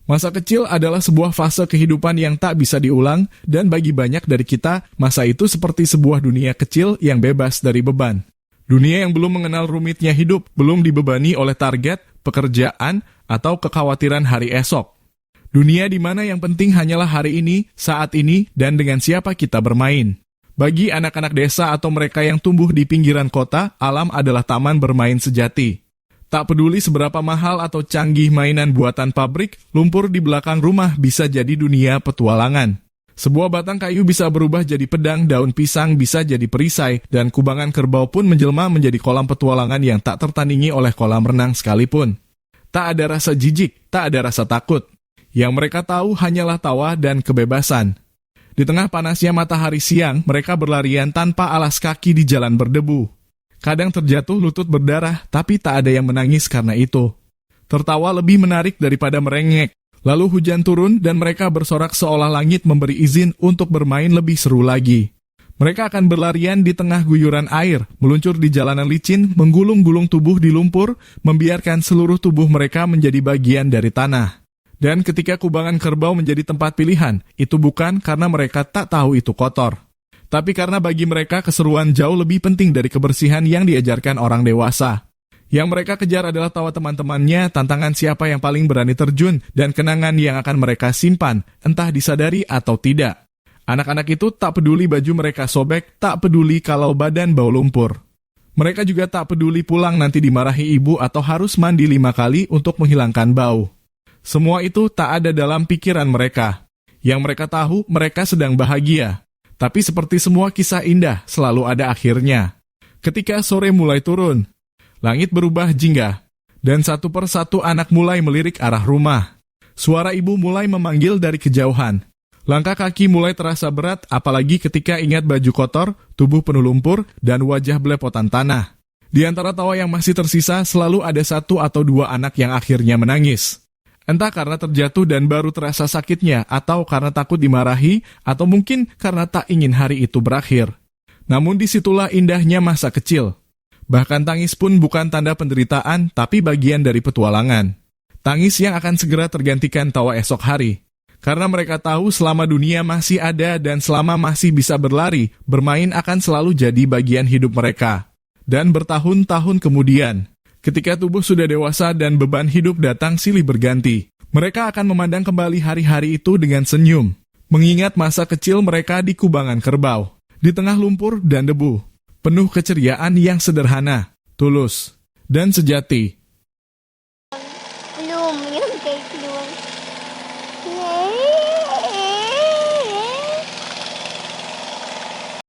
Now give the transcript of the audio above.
Masa kecil adalah sebuah fase kehidupan yang tak bisa diulang, dan bagi banyak dari kita, masa itu seperti sebuah dunia kecil yang bebas dari beban. Dunia yang belum mengenal rumitnya hidup, belum dibebani oleh target, pekerjaan, atau kekhawatiran hari esok. Dunia di mana yang penting hanyalah hari ini, saat ini, dan dengan siapa kita bermain. Bagi anak-anak desa atau mereka yang tumbuh di pinggiran kota, alam adalah taman bermain sejati. Tak peduli seberapa mahal atau canggih mainan buatan pabrik, lumpur di belakang rumah bisa jadi dunia petualangan. Sebuah batang kayu bisa berubah jadi pedang, daun pisang bisa jadi perisai, dan kubangan kerbau pun menjelma menjadi kolam petualangan yang tak tertandingi oleh kolam renang sekalipun. Tak ada rasa jijik, tak ada rasa takut. Yang mereka tahu hanyalah tawa dan kebebasan. Di tengah panasnya matahari siang, mereka berlarian tanpa alas kaki di jalan berdebu. Kadang terjatuh lutut berdarah, tapi tak ada yang menangis karena itu. Tertawa lebih menarik daripada merengek. Lalu hujan turun dan mereka bersorak seolah langit memberi izin untuk bermain lebih seru lagi. Mereka akan berlarian di tengah guyuran air, meluncur di jalanan licin, menggulung-gulung tubuh di lumpur, membiarkan seluruh tubuh mereka menjadi bagian dari tanah. Dan ketika kubangan kerbau menjadi tempat pilihan, itu bukan karena mereka tak tahu itu kotor. Tapi karena bagi mereka keseruan jauh lebih penting dari kebersihan yang diajarkan orang dewasa. Yang mereka kejar adalah tawa teman-temannya, tantangan siapa yang paling berani terjun, dan kenangan yang akan mereka simpan, entah disadari atau tidak. Anak-anak itu tak peduli baju mereka sobek, tak peduli kalau badan bau lumpur. Mereka juga tak peduli pulang nanti dimarahi ibu atau harus mandi 5 kali untuk menghilangkan bau. Semua itu tak ada dalam pikiran mereka. Yang mereka tahu, mereka sedang bahagia. Tapi seperti semua kisah indah, selalu ada akhirnya. Ketika sore mulai turun, langit berubah jingga, dan satu persatu anak mulai melirik arah rumah. Suara ibu mulai memanggil dari kejauhan. Langkah kaki mulai terasa berat, apalagi ketika ingat baju kotor, tubuh penuh lumpur, dan wajah belepotan tanah. Di antara tawa yang masih tersisa, selalu ada 1 atau 2 anak yang akhirnya menangis. Entah karena terjatuh dan baru terasa sakitnya, atau karena takut dimarahi, atau mungkin karena tak ingin hari itu berakhir. Namun disitulah indahnya masa kecil. Bahkan tangis pun bukan tanda penderitaan, tapi bagian dari petualangan. Tangis yang akan segera tergantikan tawa esok hari. Karena mereka tahu selama dunia masih ada dan selama masih bisa berlari, bermain akan selalu jadi bagian hidup mereka. Dan bertahun-tahun kemudian, ketika tubuh sudah dewasa dan beban hidup datang silih berganti, mereka akan memandang kembali hari-hari itu dengan senyum, mengingat masa kecil mereka di kubangan kerbau, di tengah lumpur dan debu, penuh keceriaan yang sederhana, tulus, dan sejati. Belum, yang kayak belum. Yeay.